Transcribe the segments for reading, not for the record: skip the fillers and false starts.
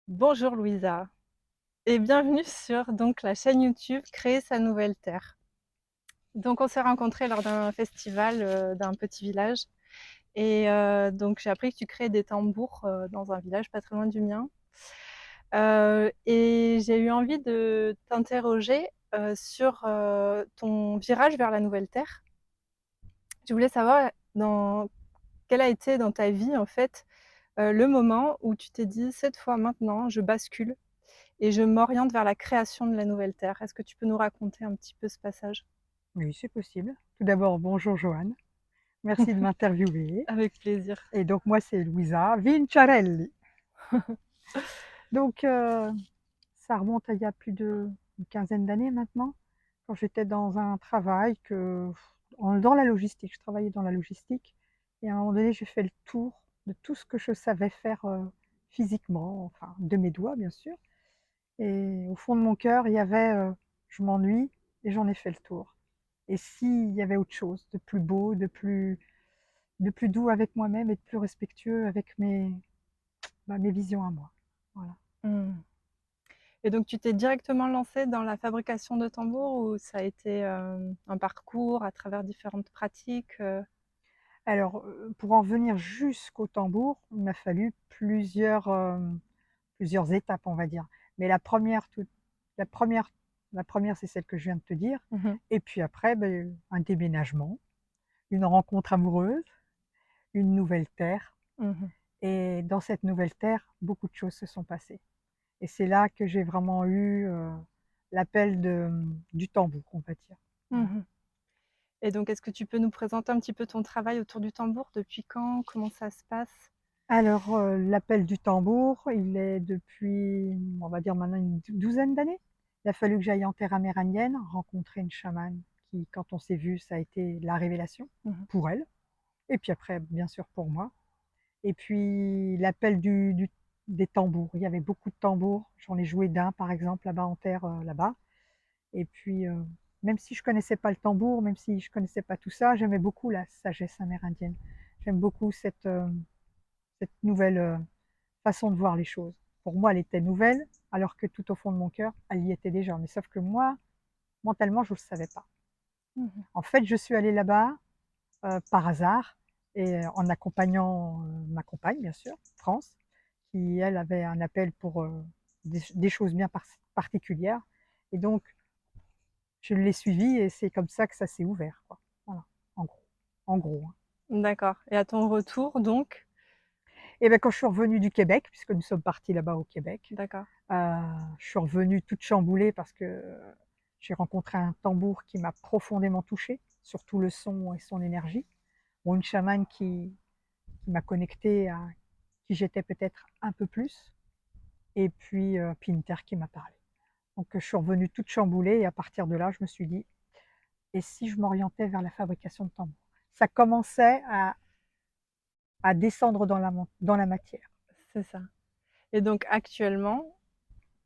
Bonjour Louisa et bienvenue sur donc la chaîne YouTube Créer sa nouvelle terre. Donc on s'est rencontrés lors d'un festival d'un petit village et donc j'ai appris que tu créais des tambours dans un village pas très loin du mien. Et j'ai eu envie de t'interroger sur ton virage vers la nouvelle terre. Je voulais savoir quel a été dans ta vie en fait le moment où tu t'es dit cette fois maintenant je bascule et je m'oriente vers la création de la nouvelle terre. Est-ce que tu peux nous raconter un petit peu ce passage? Oui, c'est possible. Tout d'abord, bonjour Joanne, merci de m'interviewer. Avec plaisir. Et donc moi, c'est Louisa Vinciarelli. Donc ça remonte à il y a plus d'une quinzaine d'années maintenant, quand j'étais dans un travail dans la logistique, je travaillais dans la logistique et à un moment donné, j'ai fait le tour de tout ce que je savais faire, physiquement, enfin de mes doigts bien sûr, et au fond de mon cœur, il y avait, je m'ennuie et j'en ai fait le tour. Et s'il y avait autre chose de plus beau, de plus doux avec moi-même et de plus respectueux avec mes visions à moi. Voilà. Mmh. Et donc tu t'es directement lancée dans la fabrication de tambours ou ça a été, un parcours à travers différentes pratiques? Alors, pour en venir jusqu'au tambour, il m'a fallu plusieurs étapes, on va dire. Mais la première la première, c'est celle que je viens de te dire, Mmh mh. et puis après, un déménagement, une rencontre amoureuse, une nouvelle terre, Mmh. et dans cette nouvelle terre, beaucoup de choses se sont passées. Et c'est là que j'ai vraiment eu, l'appel du tambour, on va dire. Voilà. Mmh. Et donc est-ce que tu peux nous présenter un petit peu ton travail autour du tambour? Depuis quand? Comment ça se passe? Alors, l'appel du tambour, il est depuis, on va dire maintenant une douzaine d'années. Il a fallu que j'aille en terre amérindienne, rencontrer une chamane qui, quand on s'est vu, ça a été la révélation Mmh. pour elle et puis après, bien sûr, pour moi. Et puis l'appel des tambours. Il y avait beaucoup de tambours. J'en ai joué d'un, par exemple, là-bas en terre, là-bas. Et puis, même si je connaissais pas le tambour, même si je connaissais pas tout ça, j'aimais beaucoup la sagesse amérindienne. J'aime beaucoup cette nouvelle, façon de voir les choses. Pour moi, elle était nouvelle, alors que tout au fond de mon cœur, elle y était déjà. Mais sauf que moi, mentalement, je ne le savais pas. Mmh. En fait, je suis allée là-bas, par hasard et en accompagnant, ma compagne, bien sûr, France, qui elle avait un appel pour, des choses bien particulières, et donc je l'ai suivie et c'est comme ça que ça s'est ouvert, quoi. Voilà, en gros, hein. D'accord, et à ton retour donc? Et ben quand je suis revenue du Québec, puisque nous sommes partis là-bas au Québec, D'accord. Heu, je suis revenue toute chamboulée parce que j'ai rencontré un tambour qui m'a profondément touchée, surtout le son et son énergie. Bon, une chamane qui m'a connectée à qui j'étais peut-être un peu plus, et puis une terre qui m'a parlé. Donc je suis revenue toute chamboulée et à partir de là, je me suis dit: «Et si je m'orientais vers la fabrication de tambours?» Ça commençait à descendre dans la matière. C'est ça. Et donc actuellement,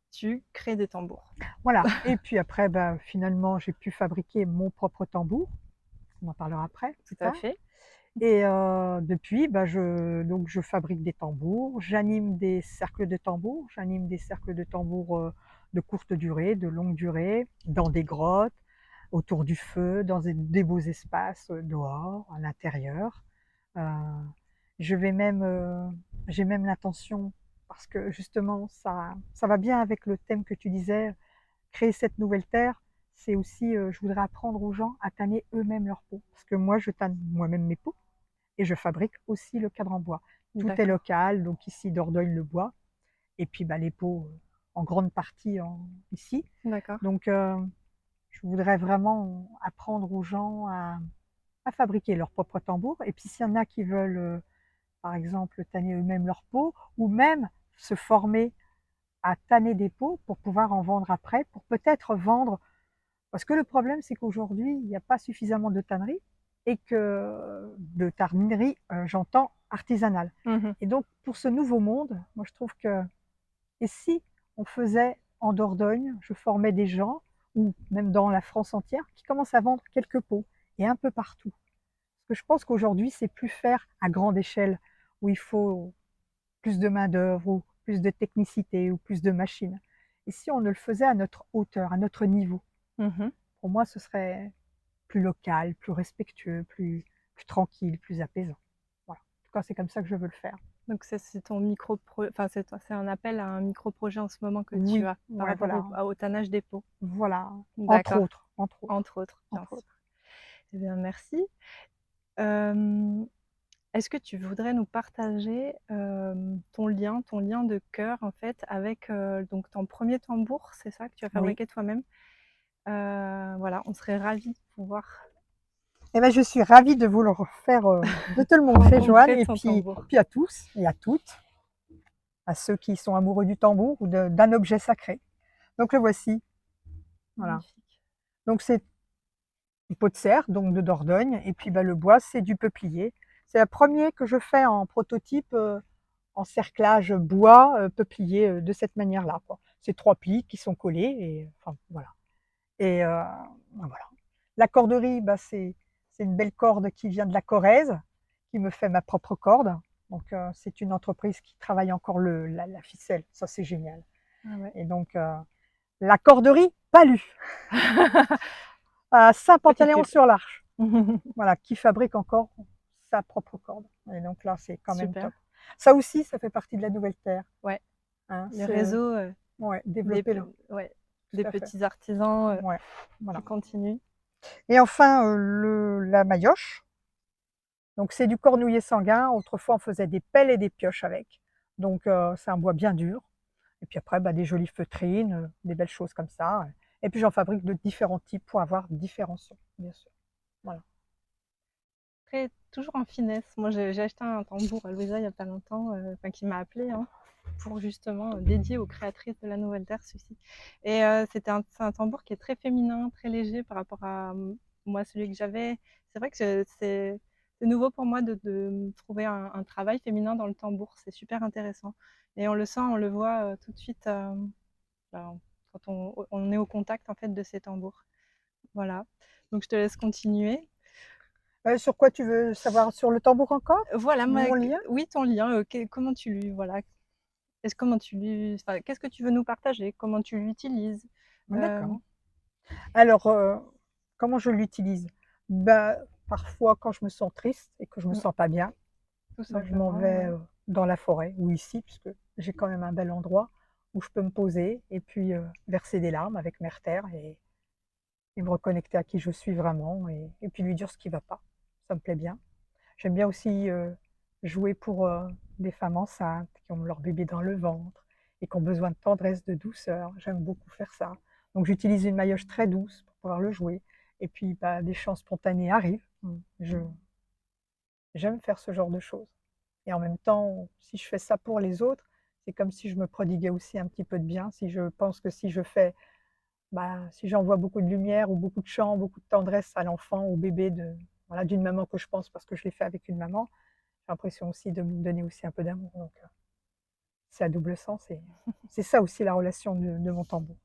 tu crées des tambours? Voilà, et puis après, bah, finalement, j'ai pu fabriquer mon propre tambour. On en parlera après, Tout plus à tard. fait. Et depuis, bah, je fabrique des tambours, j'anime des cercles de tambours, de courte durée, de longue durée, dans des grottes, autour du feu, dans des beaux espaces, dehors, à l'intérieur. Heu, je vais même, j'ai même l'intention, parce que justement ça va bien avec le thème que tu disais, créer cette nouvelle terre, c'est aussi, je voudrais apprendre aux gens à tanner eux-mêmes leur peau. Parce que moi, je tanne moi-même mes peaux et je fabrique aussi le cadre en bois. Tout est D'accord, local, donc ici Dordogne-le-Bois, et puis, bah, les pots, en grande partie ici. d'accord. Donc je voudrais vraiment apprendre aux gens à fabriquer leur propre tambour, et puis s'il y en a qui veulent, par exemple, tanner eux-mêmes leur peau, ou même se former à tanner des peaux pour pouvoir en vendre après, pour peut-être vendre, parce que le problème, c'est qu'aujourd'hui, il n'y a pas suffisamment de tanneries, et que de tanneries, j'entends artisanales. Mmh. Et donc pour ce nouveau monde, moi je trouve que, et si on faisait en Dordogne, je formais des gens, ou même dans la France entière, qui commencent à vendre quelques pots, et un peu partout. Parce que je pense qu'aujourd'hui, c'est plus faire à grande échelle, où il faut plus de main-d'œuvre, ou plus de technicité ou plus de machines. Et si on ne le faisait à notre hauteur, à notre niveau, Mmh. pour moi, ce serait plus local, plus respectueux, plus tranquille, plus apaisant. Voilà. En tout cas, c'est comme ça que je veux le faire. Donc ça, c'est ton micro pro enfin, c'est un appel à un micro-projet en ce moment que tu Oui, as par ouais, rapport voilà, au tannage des peaux? voilà, entre D'accord, autres, entre autres, entre autres, bien entre sûr. autres. Eh bien, merci. Hem, Est-ce que tu voudrais nous partager, ton lien de cœur, en fait, avec, donc ton premier tambour, c'est ça, que tu as Oui. fabriqué toi-même? Voilà, on serait ravis de pouvoir Eh ben, je suis ravie de vous le refaire, de te le montrer, Joanne, rencontrer et ton tambour. puis à tous et à toutes, à ceux qui sont amoureux du tambour ou d'un objet sacré. Donc le voici, voilà. Magnifique. Donc c'est une peau de cerf, donc de Dordogne, et puis bah, le bois, c'est du peuplier. C'est le premier que je fais en prototype, en cerclage bois, peuplier, de cette manière-là, quoi. C'est 3 plis qui sont collés et enfin voilà. Et ben, voilà. La corderie, bah, c'est une belle corde qui vient de la Corrèze, qui me fait ma propre corde. Donc c'est une entreprise qui travaille encore la ficelle, ça c'est génial. Ah ouais. Et donc la corderie Palu, à Toi qui fais Saint-Pantaléon-sur-l'Arche, voilà, qui fabrique encore sa propre corde. Et donc là, c'est quand même super, top. Ça aussi, ça fait partie de la nouvelle terre, ouais, hein, le réseau, ouais, des développer pe là, ouais, des tout à fait. petits artisans, Ouais, qui voilà. continuent. Et enfin, la maillotche. Donc c'est du cornouiller sanguin. Autrefois, on faisait des pelles et des pioches avec. Donc c'est un bois bien dur. Et puis après, bah, des jolies feutrines, des belles choses comme ça. Et puis j'en fabrique de différents types pour avoir différents sons, bien sûr. Voilà. Très toujours en finesse. Moi, j'ai acheté un tambour à Louisa il y a pas longtemps, enfin qui m'a appelée, hein, pour justement, dédié aux créatrices de la nouvelle terre, celui-ci. Et c'est un tambour qui est très féminin, très léger par rapport à, moi, celui que j'avais. C'est vrai que c'est nouveau pour moi de trouver un travail féminin dans le tambour. C'est super intéressant et on le sent, on le voit, tout de suite, ben, quand on est au contact, en fait, de ces tambours. Voilà, donc je te laisse continuer. Sur quoi tu veux savoir? Sur le tambour encore? Voilà, moi, Mon lien? oui, ton lien, comment tu voilà, comment enfin, qu'est-ce que tu veux nous partager? Comment tu l'utilises? Euh, D'accord. Alors, comment je l'utilise? Bah, parfois, quand je me sens triste et que je me mm, sens pas bien, tout bah, je m'en simplement, vais, ouais. dans la forêt ou ici, puisque j'ai quand même un bel endroit où je peux me poser et puis, verser des larmes avec Mère Terre et me reconnecter à qui je suis vraiment et puis lui dire ce qui va pas. Ça me plaît bien. J'aime bien aussi, jouer pour, des femmes enceintes qui ont leur bébé dans le ventre et qui ont besoin de tendresse, de douceur. J'aime beaucoup faire ça. Donc j'utilise une maillotche très douce pour pouvoir le jouer et puis, bah, des chants spontanés arrivent. Je J'aime faire ce genre de choses et en même temps, si je fais ça pour les autres, c'est comme si je me prodiguais aussi un petit peu de bien. Si je pense que si je fais bah, si j'envoie beaucoup de lumière ou beaucoup de chants, beaucoup de tendresse à l'enfant, au bébé de voilà, d'une maman que je pense parce que je l'ai fait avec une maman, j'ai l'impression aussi de me donner aussi un peu d'amour, donc c'est à double sens et c'est ça aussi la relation de mon tambour.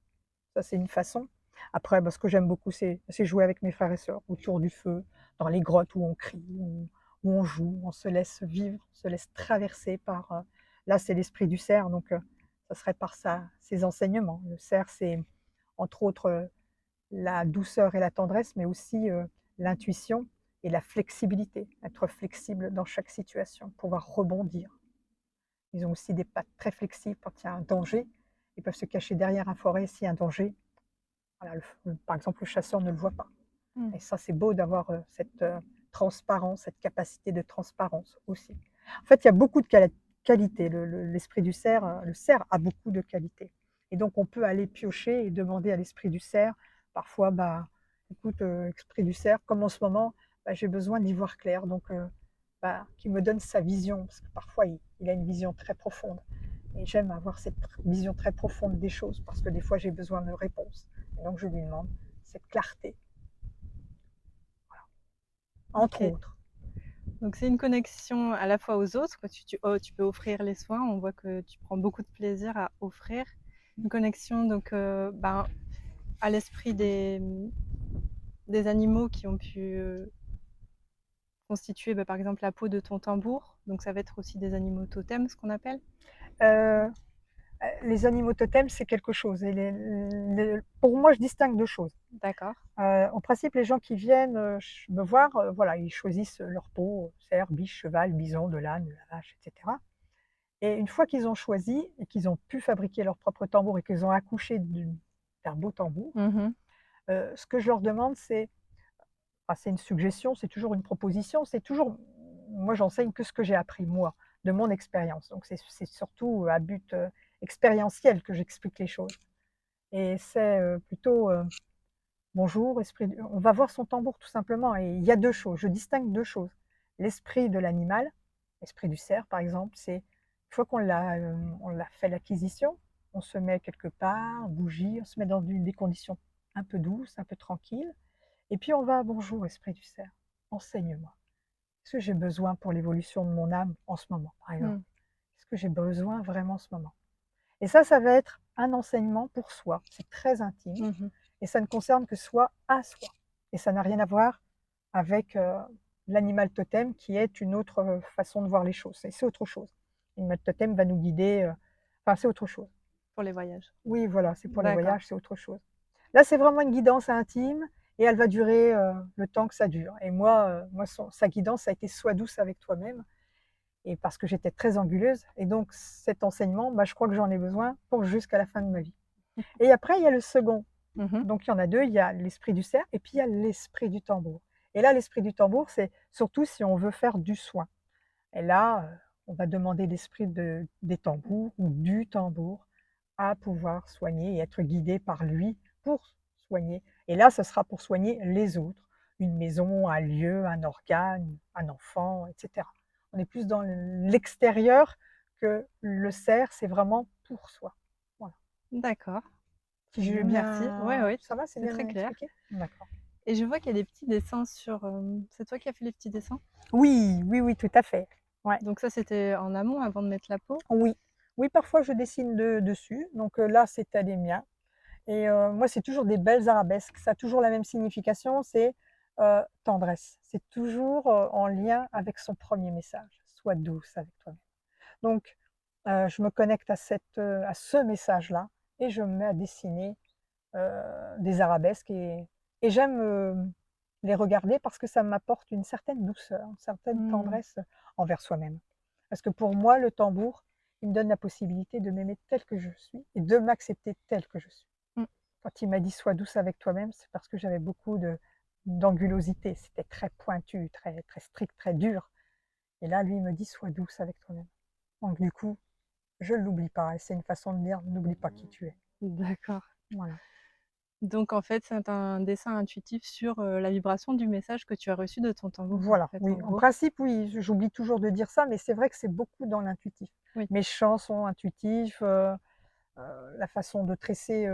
Ça, c'est une façon. Après, bah, ce que j'aime beaucoup, c'est jouer avec mes frères et sœurs autour du feu, dans les grottes où on crie, où on joue, on se laisse vivre, on se laisse traverser par, là, c'est l'esprit du cerf, donc ça serait par ses enseignements. Le cerf, c'est entre autres, la douceur et la tendresse, mais aussi, l'intuition et la flexibilité. Être flexible dans chaque situation, pouvoir rebondir. Ils ont aussi des pattes très flexibles quand il y a un danger. Ils peuvent se cacher derrière un forêt s'il y a un danger. Voilà, par exemple, le chasseur ne le voit pas. Mm. Et ça, c'est beau d'avoir cette transparence, cette capacité de transparence aussi. En fait, il y a beaucoup de qualités. L'esprit du cerf, le cerf a beaucoup de qualités. Et donc, on peut aller piocher et demander à l'esprit du cerf, parfois, bah, écoute, esprit du cerf, comme en ce moment, bah, j'ai besoin d'y voir clair. Donc, bah, qu'il me donne sa vision, parce que parfois, il a une vision très profonde. Et j'aime avoir cette vision très profonde des choses, parce que des fois, j'ai besoin de réponses. Et donc, je lui demande cette clarté, entre Ok. autres. Donc c'est une connexion à la fois aux autres, quoi. Tu peux offrir les soins. On voit que tu prends beaucoup de plaisir à offrir. Une connexion donc, ben, à l'esprit des animaux qui ont pu, constituer, bah, par exemple, la peau de ton tambour. Donc ça va être aussi des animaux totems, ce qu'on appelle. Les animaux totems, c'est quelque chose et pour moi, je distingue 2 choses. D'accord. En principe, les gens qui viennent, me voir, voilà, ils choisissent leur peau, cerf, biche, cheval, bison, de l'âne, de la vache et cetera et une fois qu'ils ont choisi et qu'ils ont pu fabriquer leur propre tambour et qu'ils ont accouché d'un beau tambour, Mmh. ce que je leur demande, c'est une suggestion, c'est toujours une proposition, c'est toujours moi, j'enseigne que ce que j'ai appris moi, de mon expérience. Donc c'est surtout à but, expérientiel que j'explique les choses et c'est, plutôt, bonjour, esprit du on va voir son tambour tout simplement et il y a 2 choses, je distingue 2 choses. L'esprit de l'animal, l'esprit du cerf par exemple, c'est une fois on l'a fait l'acquisition, on se met quelque part, bougie, on se met dans des conditions un peu douces, un peu tranquilles et puis on va: «Bonjour esprit du cerf, enseigne-moi. Qu'est-ce que j'ai besoin pour l'évolution de mon âme en ce moment?» par exemple. Mmh. «Qu'est-ce que j'ai besoin vraiment en ce moment?» Et ça va être un enseignement pour soi. C'est très intime Mmh. et ça ne concerne que soi à soi. Et ça n'a rien à voir avec, l'animal totem qui est une autre, façon de voir les choses. C'est autre chose. L'animal totem va nous guider, enfin, c'est autre chose. Pour les voyages. Oui, voilà, c'est pour les D'accord. voyages, c'est autre chose. Là, c'est vraiment une guidance intime et elle va durer, le temps que ça dure. Et moi sa guidance, ça a été: «Sois douce avec toi-même» et parce que j'étais très anguleuse et donc cet enseignement, bah, je crois que j'en ai besoin pour jusqu'à la fin de ma vie. Et après, il y a le second. Mmh. Donc il y en a 2. Il y a l'esprit du cerf et puis il y a l'esprit du tambour. Et là, l'esprit du tambour, c'est surtout si on veut faire du soin. Et là, on va demander l'esprit des tambours ou du tambour à pouvoir soigner et être guidé par lui pour soigner. Et là, ce sera pour soigner les autres, une maison, un lieu, un organe, un enfant, et cetera. On est plus dans l'extérieur que le cerf, c'est vraiment pour soi. Voilà. D'accord. Si Très j'ai bien, merci. Ouais, bien ouais, ça va, c'est c'est bien très clair expliqué? D'accord. et je vois qu'il y a des petits dessins sur, c'est toi qui as fait les petits dessins? Oui, oui, oui, tout à fait. Ouais. Donc ça, c'était en amont avant de mettre la peau? Oui. Oui, parfois je dessine dessus, donc là, c'était les miens et moi, c'est toujours des belles arabesques. Ça a toujours la même signification, c'est, tendresse. C'est toujours, en lien avec son premier message: «Sois douce avec toi-même». Donc je me connecte à ce message-là et je me mets à dessiner, des arabesques et j'aime, les regarder parce que ça m'apporte une certaine douceur, une certaine Mmh. tendresse envers soi-même. Parce que pour moi, le tambour, il me donne la possibilité de m'aimer telle que je suis et de m'accepter telle que je suis. Mmh. Quand il m'a dit: «Sois douce avec toi-même», c'est parce que j'avais beaucoup d'angulosité. C'était très pointu, très très strict, très dur et là, lui, il me dit: «Sois douce avec toi-même». Donc du coup, je ne l'oublie pas et c'est une façon de dire: «N'oublie pas qui tu es». D'accord. Voilà. Donc en fait, c'est un dessin intuitif sur, la vibration du message que tu as reçu de ton tambour, en Voilà, fait, en oui, en gros? principe, oui, j'oublie toujours de dire ça, mais c'est vrai que c'est beaucoup dans l'intuitif. Oui. Mes chants sont intuitifs, la façon de tresser,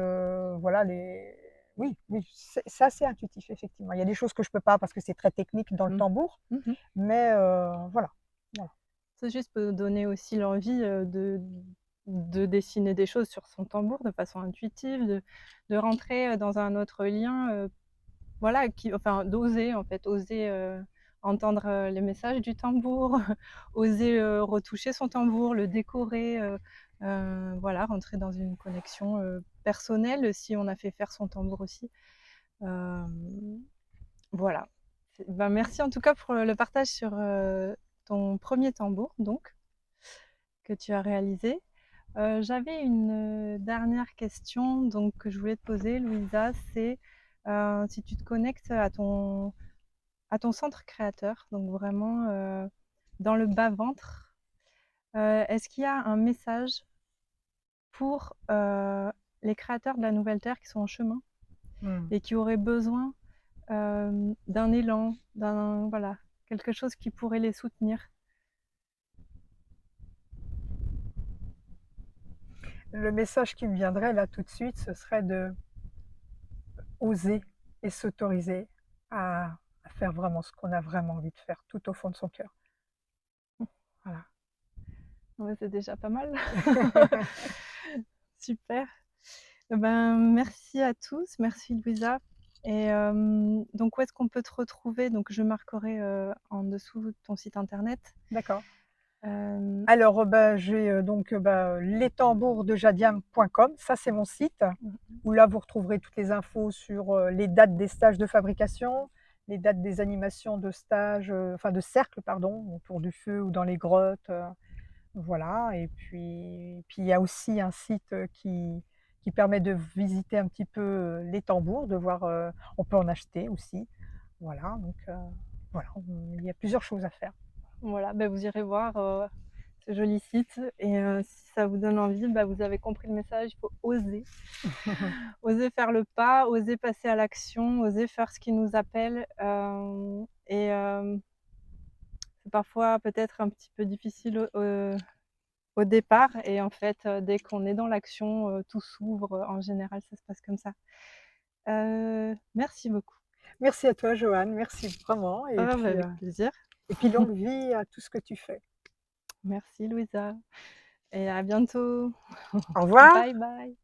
voilà, les oui, oui, c'est assez intuitif, effectivement. Il y a des choses que je peux pas parce que c'est très technique dans le Mmh. tambour, Mmh mh. mais voilà, voilà. C'est juste pour donner aussi l'envie, de dessiner des choses sur son tambour de façon intuitive, de rentrer, dans un autre lien, voilà, d'oser, en fait, oser, entendre, les messages du tambour, oser, retoucher son tambour, le décorer, voilà, rentrer dans une connexion, personnelle si on a fait faire son tambour aussi. Hem, voilà. Merci en tout cas pour le partage sur, ton premier tambour donc, que tu as réalisé. J'avais une, dernière question donc que je voulais te poser Louisa, c'est, si tu te connectes à ton centre créateur, donc vraiment, dans le bas-ventre, est-ce qu'il y a un message pour, les créateurs de la nouvelle terre qui sont en chemin Mmh. et qui auraient besoin, d'un élan, d'un voilà, quelque chose qui pourrait les soutenir? Le message qui me viendrait là tout de suite, ce serait de oser et s'autoriser à faire vraiment ce qu'on a vraiment envie de faire tout au fond de son cœur. Voilà. Ouais, c'est déjà pas mal. Super. Eh ben, merci à tous, merci Louisa et donc où est-ce qu'on peut te retrouver? Donc je marquerai, en dessous ton site internet. D'accord. Hem, Alors, j'ai, donc, lestambourdesjadiam.com, ça c'est mon site, mmh, où là vous retrouverez toutes les infos sur, les dates des stages de fabrication, les dates des animations de stages, enfin de cercles pardon, autour du feu ou dans les grottes, voilà. Et puis il y a aussi un site, qui permet de visiter un petit peu, les tambours, de voir, on peut en acheter aussi. Voilà, donc voilà, il y a plusieurs choses à faire. voilà, bah, vous irez voir, ce joli site et si ça vous donne envie, bah, vous avez compris le message, il faut oser. Oser faire le pas, oser passer à l'action, oser faire ce qui nous appelle, c'est parfois peut-être un petit peu difficile au départ et en fait, dès qu'on est dans l'action, tout s'ouvre, en général, ça se passe comme ça. Merci beaucoup. Merci à toi Joanne, merci vraiment Ah bah, avec plaisir. et puis longue vie à tout ce que tu fais. Merci Louisa et à bientôt. Au revoir. Bye bye.